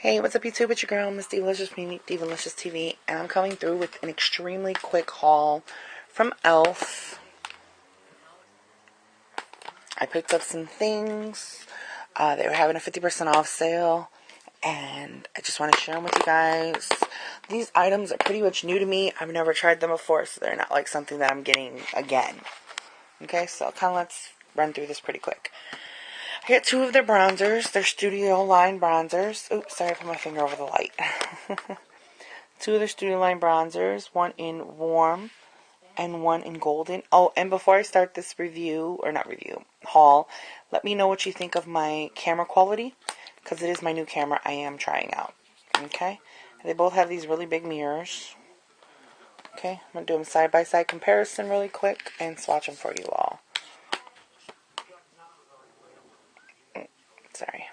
Hey, what's up YouTube? It's your girl, Miss Divalicious from Unique Divalicious TV, and I'm coming through with an extremely quick haul from e.l.f. I picked up some things. They were having a 50% off sale, and I just want to share them with you guys. These items are pretty much new to me. I've never tried them before, so they're not like something that I'm getting again. Okay, so kind of let's run through this pretty quick. I got two of their bronzers. They're Studio Line bronzers. Oops, sorry, I put my finger over the light. Two of their Studio Line bronzers. One in warm and one in golden. Oh, and before I start this haul, let me know what you think of my camera quality, because it is my new camera I am trying out. Okay? They both have these really big mirrors. Okay? I'm going to do them side-by-side comparison really quick and swatch them for you all. Sorry.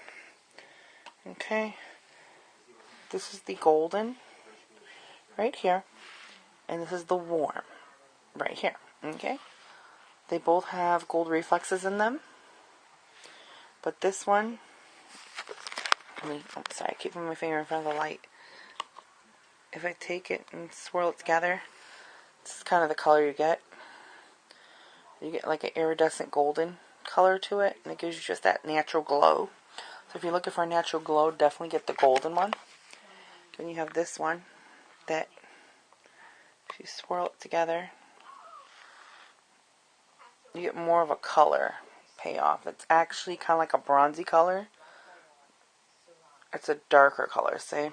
Okay, this is the golden right here, and this is the warm right here. Okay, they both have gold reflexes in them, but this one, sorry, I keep my finger in front of the light. If I take it and swirl it together, this is kind of the color you get. You get like an iridescent golden color to it, and it gives you just that natural glow. So if you're looking for a natural glow, definitely get the golden one. Then you have this one that, if you swirl it together, you get more of a color payoff. It's actually kind of like a bronzy color. It's a darker color, see?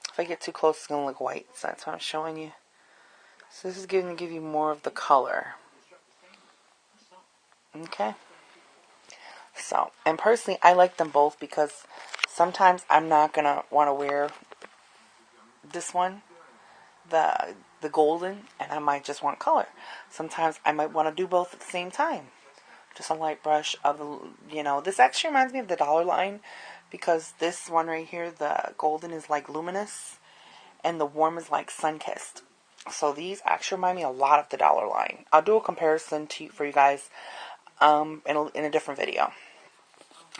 If I get too close, it's going to look white. So that's what I'm showing you. So this is going to give you more of the color. Okay? So, and personally, I like them both because sometimes I'm not going to want to wear this one, the golden, and I might just want color. Sometimes I might want to do both at the same time. Just a light brush of the, this actually reminds me of the Dollar Line, because this one right here, the golden, is like luminous, and the warm is like sun-kissed. So these actually remind me a lot of the Dollar Line. I'll do a comparison for you guys in a different video.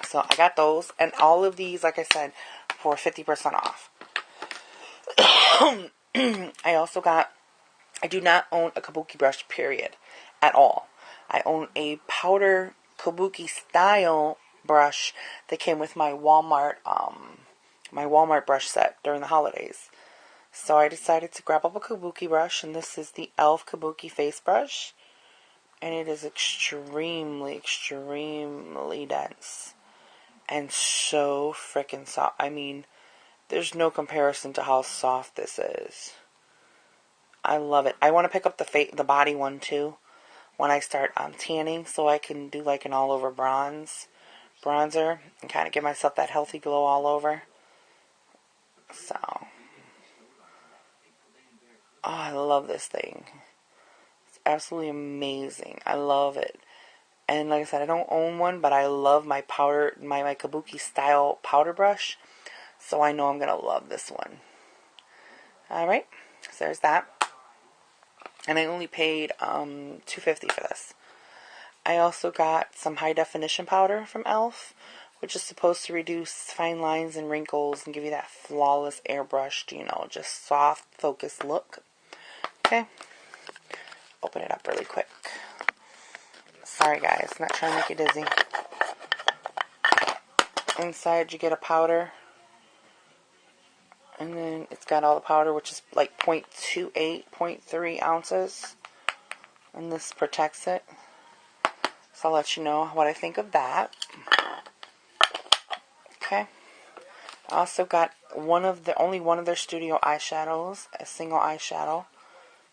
So I got those, and all of these, like I said, for 50% off. I do not own a kabuki brush, period, at all. I own a powder kabuki style brush that came with my Walmart brush set during the holidays. So I decided to grab up a kabuki brush, and this is the e.l.f. Kabuki face brush, and it is extremely, extremely dense and so freaking soft. I mean, there's no comparison to how soft this is. I love it. I want to pick up the body one too when I start tanning, so I can do like an all over bronzer and kind of give myself that healthy glow all over. So, I love this thing. It's absolutely amazing. I love it. And like I said, I don't own one, but I love my my kabuki style powder brush, so I know I'm gonna love this one. Alright, so there's that. And I only paid $2.50 for this. I also got some high definition powder from e.l.f., which is supposed to reduce fine lines and wrinkles and give you that flawless airbrushed, just soft focused look. Okay, open it up really quick. Sorry guys, not trying to make you dizzy. Inside you get a powder, and then it's got all the powder, which is like 0.28, 0.3 ounces, and this protects it. So I'll let you know what I think of that. Okay. I also got only one of their studio eyeshadows, a single eyeshadow.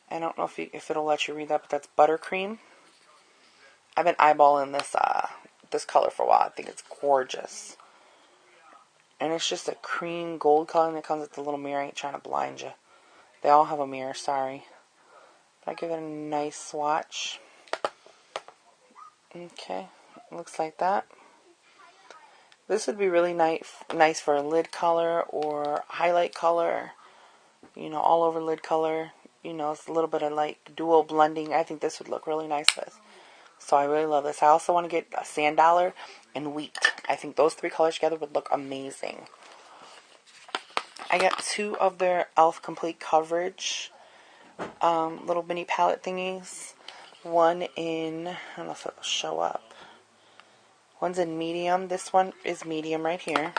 I don't know if it'll let you read that, but that's Buttercream. I've been eyeballing this color for a while. I think it's gorgeous. And it's just a cream gold color, and it comes with the little mirror. I ain't trying to blind you. They all have a mirror, sorry. But I give it a nice swatch. Okay, looks like that. This would be really nice for a lid color or highlight color. All over lid color. It's a little bit of like dual blending. I think this would look really nice with. So I really love this. I also want to get a Sand Dollar and Wheat. I think those three colors together would look amazing. I got 2 of their e.l.f. Complete Coverage little mini palette thingies. One in, I don't know if it'll show up. One's in medium. This one is medium right here.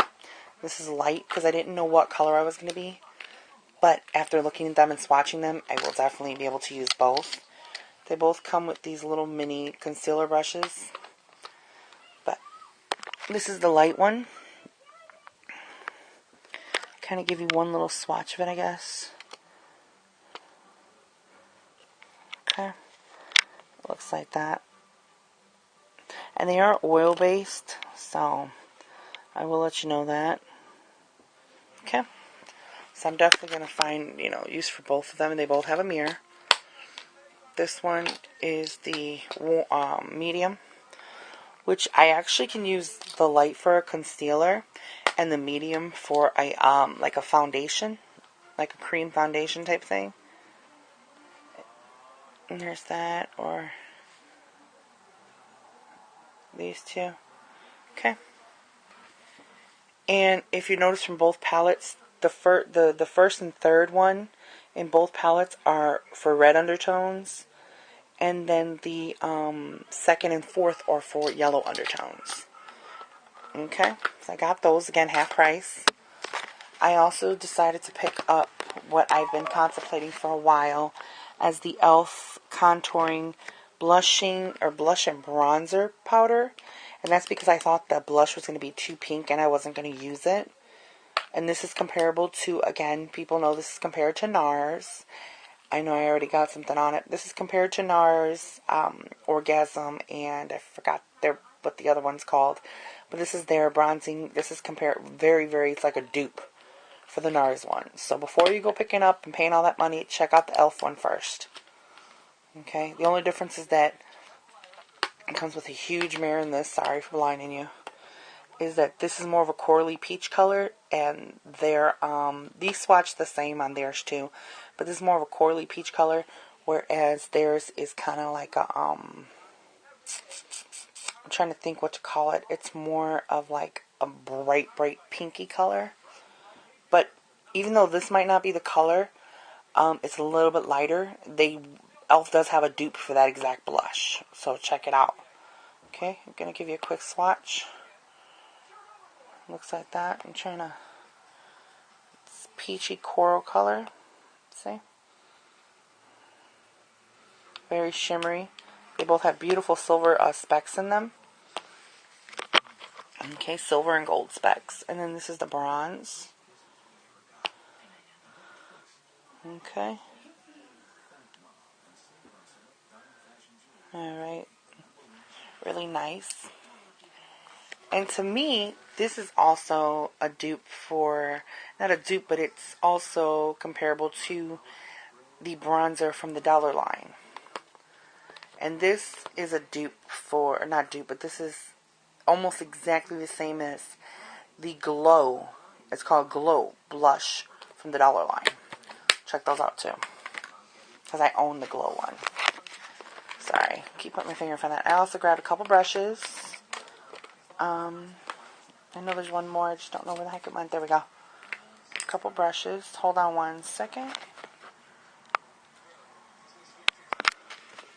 This is light because I didn't know what color I was going to be. But after looking at them and swatching them, I will definitely be able to use both. They both come with these little mini concealer brushes. But this is the light one. Kind of give you one little swatch of it, I guess. Okay. Looks like that. And they are oil-based, so I will let you know that. Okay. So I'm definitely going to find, use for both of them. And they both have a mirror. This one is the medium, which I actually can use the light for a concealer and the medium for a like a foundation, like a cream foundation type thing. And there's that, or these two. Okay. And if you notice from both palettes, the first and third one in both palettes are for red undertones, and then the second and fourth are for yellow undertones. Okay, so I got those, again, half price. I also decided to pick up what I've been contemplating for a while as the e.l.f. Contouring blush and bronzer powder. And that's because I thought the blush was going to be too pink and I wasn't going to use it. And this is comparable to, again, people know this is compared to NARS. I know I already got something on it. This is compared to NARS, Orgasm, and I forgot what the other one's called. But this is their bronzing. This is compared it's like a dupe for the NARS one. So before you go picking up and paying all that money, check out the e.l.f. one first. Okay? The only difference is that it comes with a huge mirror in this. Sorry for blinding you. Is that this is more of a corally peach color, and these swatch the same on theirs too, but this is more of a corally peach color, whereas theirs is kind of like a I'm trying to think what to call it. It's more of like a bright pinky color. But even though this might not be the color, it's a little bit lighter. e.l.f. does have a dupe for that exact blush, so check it out. Okay, I'm gonna give you a quick swatch. Looks like that. It's peachy coral color. See? Very shimmery. They both have beautiful silver specks in them. Okay, silver and gold specks. And then this is the bronze. Okay. Alright. Really nice. And to me, this is also a dupe for, not a dupe, but it's also comparable to the bronzer from the Dollar Line. And this is a dupe for, or not dupe, but this is almost exactly the same as the Glow. It's called Glow Blush from the Dollar Line. Check those out too, because I own the Glow one. Sorry, keep putting my finger in front of that. I also grabbed a couple brushes. I know there's one more. I just don't know where the heck it went. There we go. A couple brushes. Hold on one second.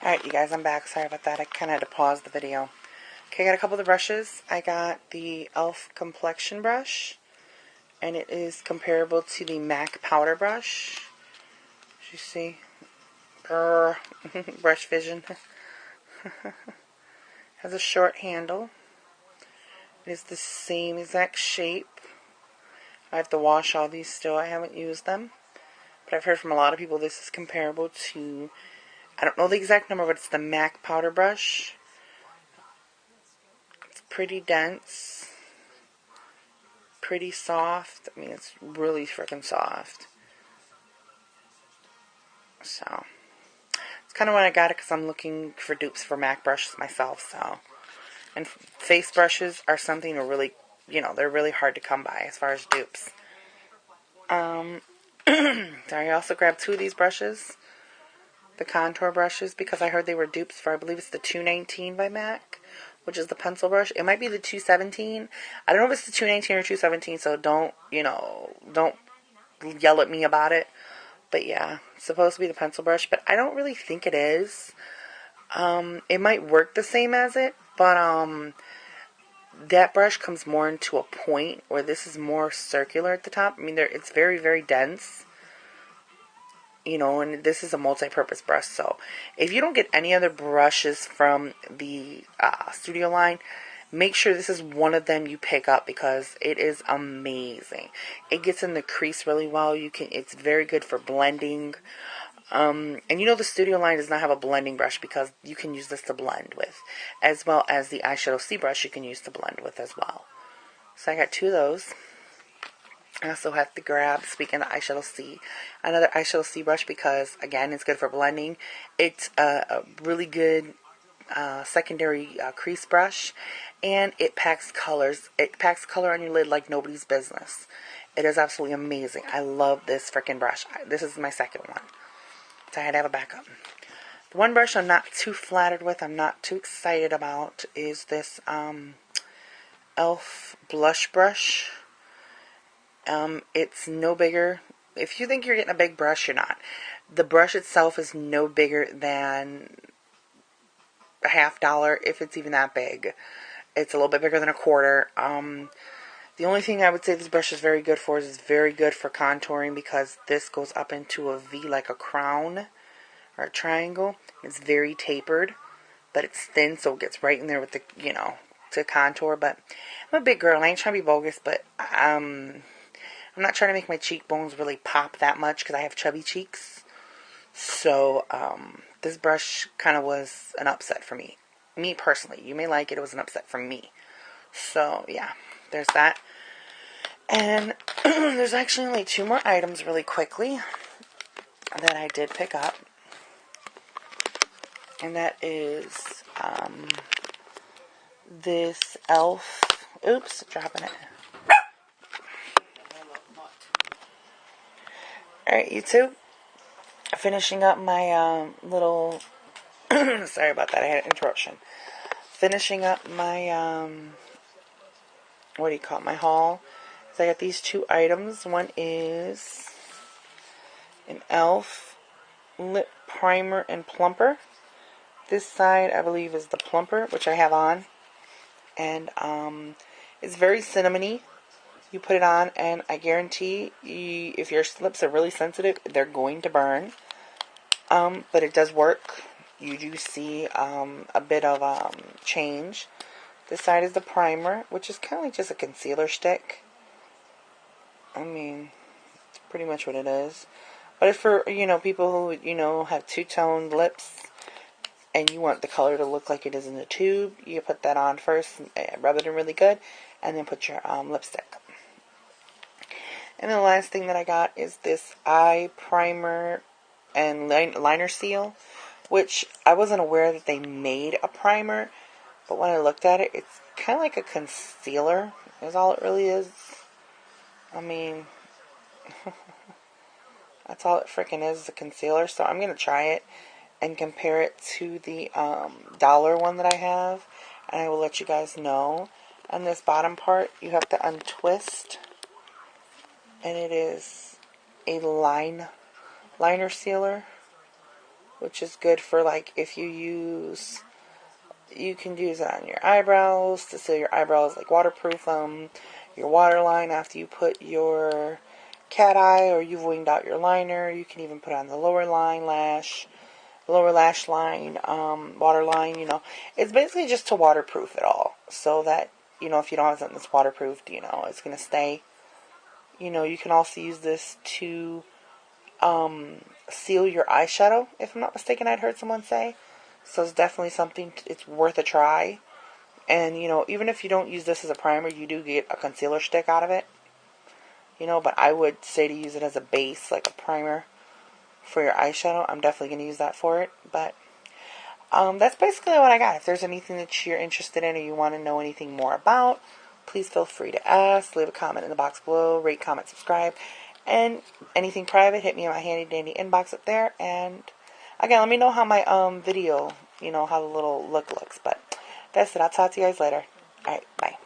Alright, you guys, I'm back. Sorry about that. I kind of had to pause the video. Okay, I got a couple of the brushes. I got the e.l.f. Complexion Brush, and it is comparable to the MAC Powder Brush. As you see. Brush vision. Has a short handle. It is the same exact shape. I have to wash all these still. I haven't used them. But I've heard from a lot of people this is comparable to, I don't know the exact number, but it's the MAC Powder Brush. It's pretty dense. Pretty soft. I mean, it's really freaking soft. So, it's kind of why I got it, because I'm looking for dupes for MAC brushes myself, so. And face brushes are something to really, they're really hard to come by as far as dupes. So I also grabbed 2 of these brushes, the contour brushes, because I heard they were dupes for, I believe it's the 219 by MAC, which is the pencil brush. It might be the 217. I don't know if it's the 219 or 217, so don't yell at me about it. But yeah, it's supposed to be the pencil brush, but I don't really think it is. It might work the same as it, but that brush comes more into a point, where this is more circular at the top. I mean, it's very, very dense, you know, and this is a multi-purpose brush. So if you don't get any other brushes from the Studio line, make sure this is one of them you pick up, because it is amazing. It gets in the crease really well. It's very good for blending. And you know the Studio line does not have a blending brush, because you can use this to blend with, as well as the eyeshadow C brush you can use to blend with as well. So I got 2 of those. I also have to grab, speaking of eyeshadow C, another eyeshadow C brush, because again, it's good for blending. It's a really good secondary crease brush, and it packs colors. It packs color on your lid like nobody's business. It is absolutely amazing. I love this freaking brush. This is my second one, so I had to have a backup. The one brush I'm not too flattered with, I'm not too excited about, is this e.l.f. blush brush. It's no bigger. If you think you're getting a big brush, you're not. The brush itself is no bigger than a $50, if it's even that big. It's a little bit bigger than a quarter. The only thing I would say this brush is very good for is it's very good for contouring, because this goes up into a V like a crown or a triangle. It's very tapered, but it's thin, so it gets right in there with the, you know, to contour. But I'm a big girl. I ain't trying to be bogus, but I'm not trying to make my cheekbones really pop that much, because I have chubby cheeks. So this brush kind of was an upset for me. Me personally. You may like it. It was an upset for me. So yeah, there's that. And there's actually only 2 more items really quickly that I did pick up. And that is this e.l.f. Oops, dropping it. Alright, YouTube. Finishing up my little... sorry about that, I had an interruption. Finishing up my, what do you call it, my haul. So I got these 2 items. One is an e.l.f. lip primer and plumper. This side, I believe, is the plumper, which I have on. And it's very cinnamony. You put it on, and I guarantee you, if your lips are really sensitive, they're going to burn. But it does work. You do see a bit of change. This side is the primer, which is kind of like just a concealer stick. I mean, it's pretty much what it is. But if for, you know, people who, you know, have two-toned lips, and you want the color to look like it is in the tube, you put that on first, rub it in really good, and then put your lipstick. And the last thing that I got is this eye primer and liner seal, which I wasn't aware that they made a primer, but when I looked at it, it's kind of like a concealer, is all it really is. I mean, that's all it freaking is a concealer. So I'm going to try it and compare it to the dollar one that I have, and I will let you guys know. On this bottom part, you have to untwist, and it is a liner sealer, which is good for, like, if you use, you can use it on your eyebrows to seal your eyebrows, like waterproof them, your waterline after you put your cat eye or you've winged out your liner. You can even put on the lower lash line, waterline, you know. It's basically just to waterproof it all, so that, you know, if you don't have something that's waterproofed, you know, it's going to stay. You know, you can also use this to seal your eyeshadow, if I'm not mistaken, I'd heard someone say. So it's definitely something, it's worth a try. And, you know, even if you don't use this as a primer, you do get a concealer stick out of it. You know, but I would say to use it as a base, like a primer for your eyeshadow. I'm definitely going to use that for it. But that's basically what I got. If there's anything that you're interested in or you want to know anything more about, please feel free to ask. Leave a comment in the box below. Rate, comment, subscribe. And anything private, hit me in my handy dandy inbox up there. And again, let me know how my video, you know, how the little look looks. But that's it. I'll talk to you guys later. Alright, bye.